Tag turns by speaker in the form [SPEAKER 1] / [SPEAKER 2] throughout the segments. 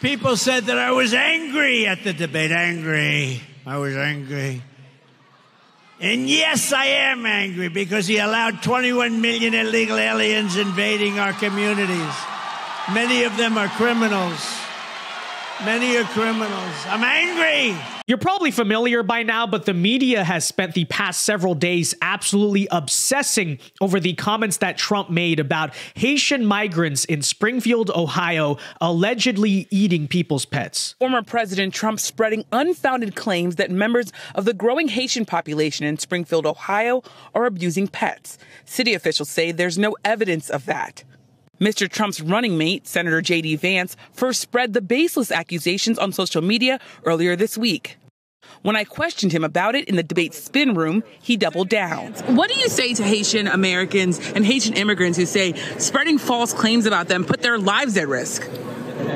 [SPEAKER 1] People said that I was angry at the debate. Angry. I was angry. And yes, I am angry because he allowed 21 million illegal aliens invading our communities. Many of them are criminals. Many are criminals. I'm angry.
[SPEAKER 2] You're probably familiar by now, but the media has spent the past several days absolutely obsessing over the comments that Trump made about Haitian migrants in Springfield, Ohio, allegedly eating people's pets.
[SPEAKER 3] Former President Trump spreading unfounded claims that members of the growing Haitian population in Springfield, Ohio, are abusing pets. City officials say there's no evidence of that. Mr. Trump's running mate, Senator J.D. Vance, first spread the baseless accusations on social media earlier this week. When I questioned him about it in the debate spin room, he doubled down. What do you say to Haitian Americans and Haitian immigrants who say spreading false claims about them put their lives at risk?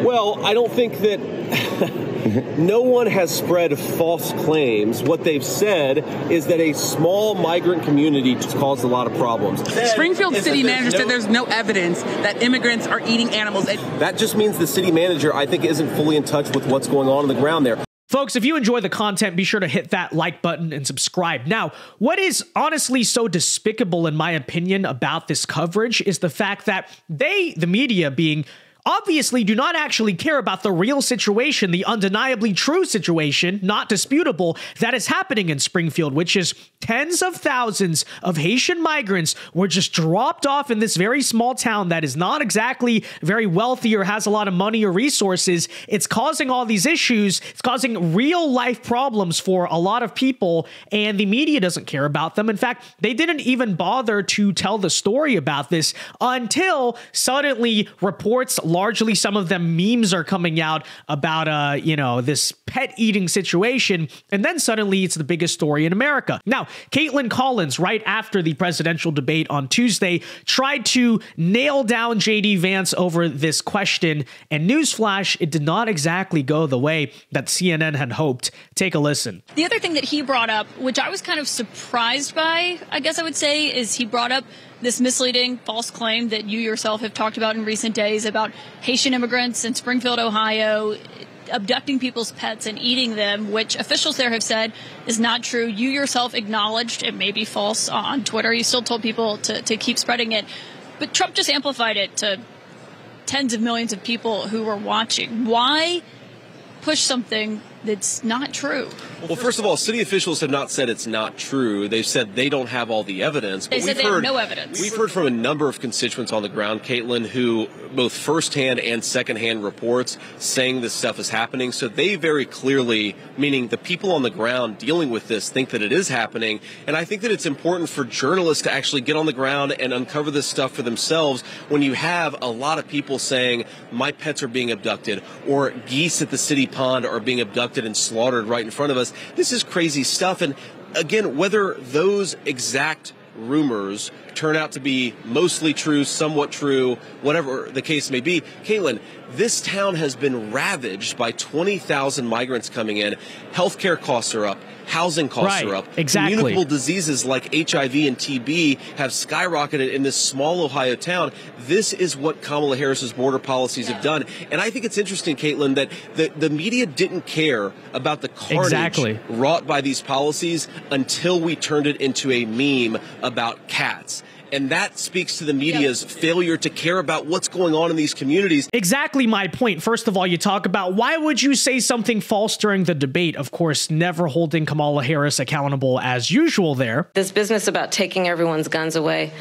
[SPEAKER 4] Well, I don't think that no one has spread false claims. What they've said is that a small migrant community just caused a lot of problems.
[SPEAKER 3] Springfield city manager said there's no evidence that immigrants are eating animals.
[SPEAKER 4] That just means the city manager, I think, isn't fully in touch with what's going on the ground there.
[SPEAKER 2] Folks, if you enjoy the content, be sure to hit that like button and subscribe. Now, what is honestly so despicable, in my opinion, about this coverage is the fact that they, the media being, obviously do not actually care about the real situation, the undeniably true situation, not disputable, that is happening in Springfield, which is tens of thousands of Haitian migrants were just dropped off in this very small town that is not exactly very wealthy or has a lot of money or resources. It's causing all these issues. It's causing real life problems for a lot of people, and the media doesn't care about them. In fact, they didn't even bother to tell the story about this until suddenly reports, largely some of them memes, are coming out about, this pet eating situation. And then suddenly it's the biggest story in America. Now, Kaitlin Collins, right after the presidential debate on Tuesday, tried to nail down J.D. Vance over this question. And newsflash, it did not exactly go the way that CNN had hoped. Take a listen.
[SPEAKER 5] The other thing that he brought up, which I was kind of surprised by, I guess I would say, is he brought up this misleading false claim that you yourself have talked about in recent days about Haitian immigrants in Springfield, Ohio, abducting people's pets and eating them, which officials there have said is not true. You yourself acknowledged it may be false on Twitter. You still told people to keep spreading it. But Trump just amplified it to tens of millions of people who were watching. Why push something that's not true?
[SPEAKER 4] Well, first of all, city officials have not said it's not true. They've said they don't have all the evidence.
[SPEAKER 5] They said they have no evidence.
[SPEAKER 4] We've heard from a number of constituents on the ground, Kaitlin, who both firsthand and secondhand reports saying this stuff is happening. So they very clearly, meaning the people on the ground dealing with this, think that it is happening. And I think that it's important for journalists to actually get on the ground and uncover this stuff for themselves when you have a lot of people saying my pets are being abducted or geese at the city pond are being abducted and slaughtered right in front of us. This is crazy stuff. And again, whether those exact rumors turn out to be mostly true, somewhat true, whatever the case may be, Kaitlin, this town has been ravaged by 20,000 migrants coming in. Healthcare costs are up. Housing costs are up.
[SPEAKER 2] Exactly.
[SPEAKER 4] Communicable diseases like HIV and TB have skyrocketed in this small Ohio town. This is what Kamala Harris's border policies have done. And I think it's interesting, Kaitlin, that the media didn't care about the carnage wrought by these policies until we turned it into a meme about cats. And that speaks to the media's failure to care about what's going on in these communities.
[SPEAKER 2] Exactly my point. First of all, you talk about why would you say something false during the debate? Of course, never holding Kamala Harris accountable as usual there.
[SPEAKER 6] This business about taking everyone's guns away.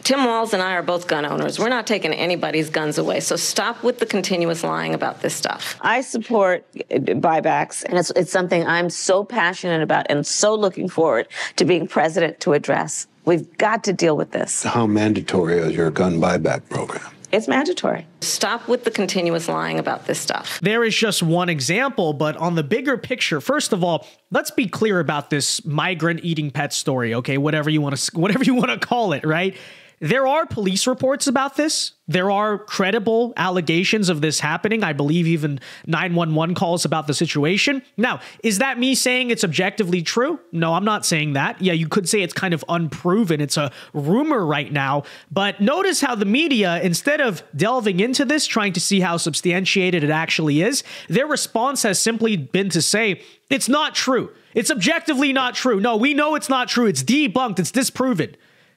[SPEAKER 6] Tim Walz and I are both gun owners. We're not taking anybody's guns away. So stop with the continuous lying about this stuff.
[SPEAKER 7] I support buybacks, and it's something I'm so passionate about and so looking forward to being president to address. We've got to deal with this.
[SPEAKER 8] How mandatory is your gun buyback program?
[SPEAKER 7] It's mandatory.
[SPEAKER 6] Stop with the continuous lying about this stuff.
[SPEAKER 2] There is just one example, but on the bigger picture, first of all, let's be clear about this migrant eating pet story, okay? Whatever you want to call it, right? there are police reports about this. There are credible allegations of this happening. I believe even 911 calls about the situation. Now, is that me saying it's objectively true? No, I'm not saying that. Yeah, you could say it's kind of unproven. It's a rumor right now. But notice how the media, instead of delving into this, trying to see how substantiated it actually is, their response has simply been to say, it's not true. It's objectively not true. No, we know it's not true. It's debunked. It's disproven.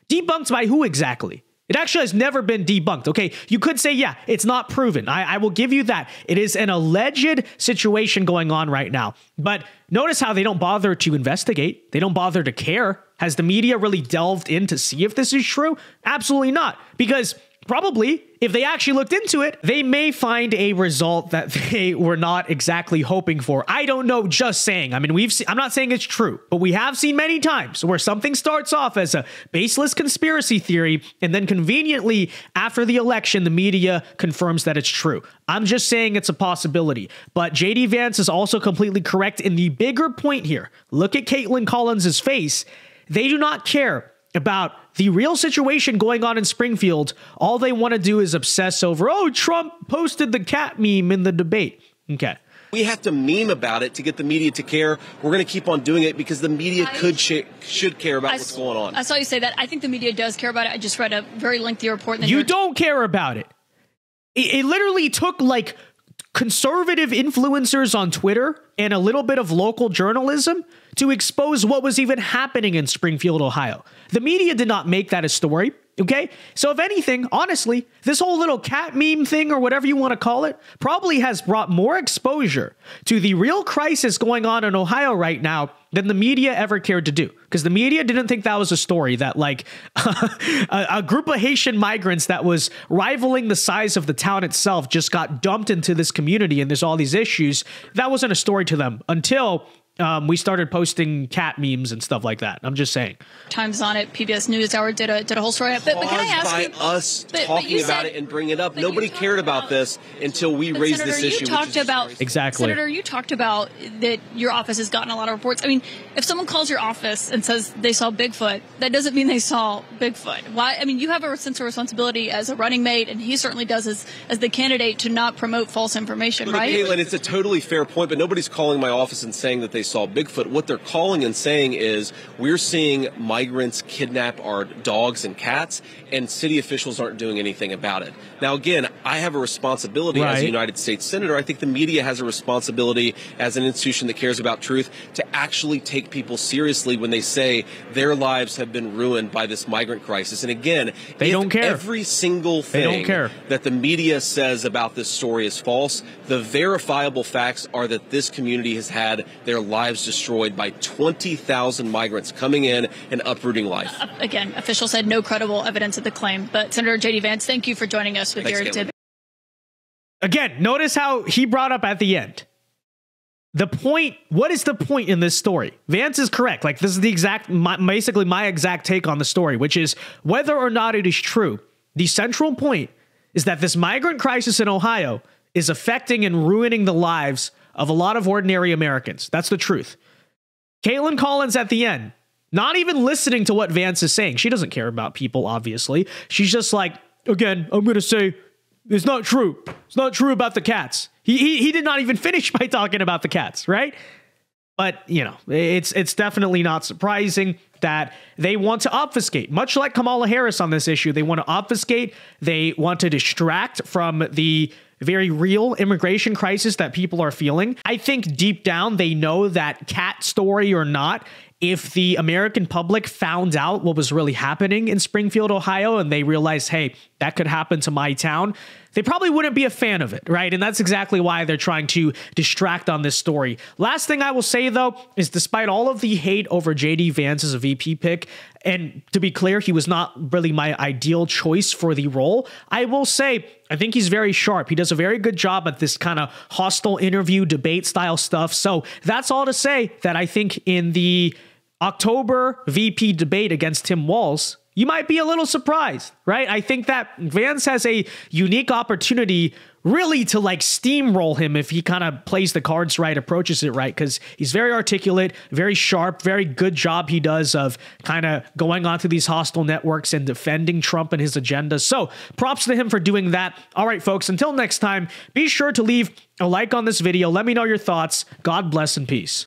[SPEAKER 2] Debunked by who exactly? It actually has never been debunked. Okay, you could say, yeah, it's not proven. I will give you that. It is an alleged situation going on right now. But notice how they don't bother to investigate. They don't bother to care. Has the media really delved in to see if this is true? Absolutely not. Because probably, if they actually looked into it, they may find a result that they were not exactly hoping for. I don't know, just saying. I mean, I'm not saying it's true, but we have seen many times where something starts off as a baseless conspiracy theory, and then conveniently, after the election, the media confirms that it's true. I'm just saying it's a possibility. But JD Vance is also completely correct in the bigger point here. Look at Kaitlin Collins' face. They do not care about the real situation going on in Springfield. All they want to do is obsess over, oh, Trump posted the cat meme in the debate. Okay.
[SPEAKER 4] We have to meme about it to get the media to care. We're going to keep on doing it because the media should care about what's going on.
[SPEAKER 5] I saw you say that. I think the media does care about it. I just read a very lengthy report. In the
[SPEAKER 2] You don't care about it. It literally took like conservative influencers on Twitter and a little bit of local journalism to expose what was even happening in Springfield, Ohio. The media did not make that a story, okay? So if anything, honestly, this whole little cat meme thing or whatever you want to call it probably has brought more exposure to the real crisis going on in Ohio right now than the media ever cared to do. Because the media didn't think that was a story that like a group of Haitian migrants that was rivaling the size of the town itself just got dumped into this community and there's all these issues. That wasn't a story to them until we started posting cat memes and stuff like that. I'm just saying.
[SPEAKER 5] Times on it, PBS NewsHour did a whole story. But can I ask
[SPEAKER 4] by us talking about it and bringing it up, nobody cared about this until we raised this issue.
[SPEAKER 2] Exactly.
[SPEAKER 5] Senator, you talked about that your office has gotten a lot of reports. I mean, if someone calls your office and says they saw Bigfoot, that doesn't mean they saw Bigfoot. Why? I mean, you have a sense of responsibility as a running mate, and he certainly does as the candidate to not promote false information, right?
[SPEAKER 4] Kaitlin, it's a totally fair point, but nobody's calling my office and saying that they saw Bigfoot. What they're calling and saying is we're seeing migrants kidnap our dogs and cats, and city officials aren't doing anything about it. Now, again, I have a responsibility as a United States Senator. I think the media has a responsibility as an institution that cares about truth to actually take people seriously when they say their lives have been ruined by this migrant crisis. And again,
[SPEAKER 2] they don't care.
[SPEAKER 4] Every single thing that the media says about this story is false, the verifiable facts are that this community has had their lives destroyed by 20,000 migrants coming in and uprooting life.
[SPEAKER 5] Again, officials said no credible evidence of the claim. But Senator J.D. Vance, thank you for joining us with your debate.
[SPEAKER 2] Again, notice how he brought up at the end. The point, what is the point in this story? Vance is correct. Like, this is the exact, basically my exact take on the story, which is whether or not it is true. The central point is that this migrant crisis in Ohio is affecting and ruining the lives of a lot of ordinary Americans. That's the truth. Kaitlin Collins at the end, not even listening to what Vance is saying. She doesn't care about people, obviously. She's just like, again, I'm going to say it's not true. It's not true about the cats. He did not even finish by talking about the cats, right? But, you know, it's definitely not surprising that they want to obfuscate. Much like Kamala Harris on this issue, they want to obfuscate. They want to distract from the very real immigration crisis that people are feeling. I think deep down they know that cat story or not, if the American public found out what was really happening in Springfield, Ohio, and they realized, hey, that could happen to my town, they probably wouldn't be a fan of it, right? And that's exactly why they're trying to distract on this story. Last thing I will say, though, is despite all of the hate over JD Vance as a VP pick, and to be clear, he was not really my ideal choice for the role, I will say I think he's very sharp. He does a very good job at this kind of hostile interview, debate style stuff. So that's all to say that I think in the October VP debate against Tim Walz, you might be a little surprised, right? I think that Vance has a unique opportunity really to like steamroll him if he kind of plays the cards right, approaches it right, because he's very articulate, very sharp, very good job he does of kind of going onto these hostile networks and defending Trump and his agenda. So props to him for doing that. All right, folks, until next time, be sure to leave a like on this video. Let me know your thoughts. God bless and peace.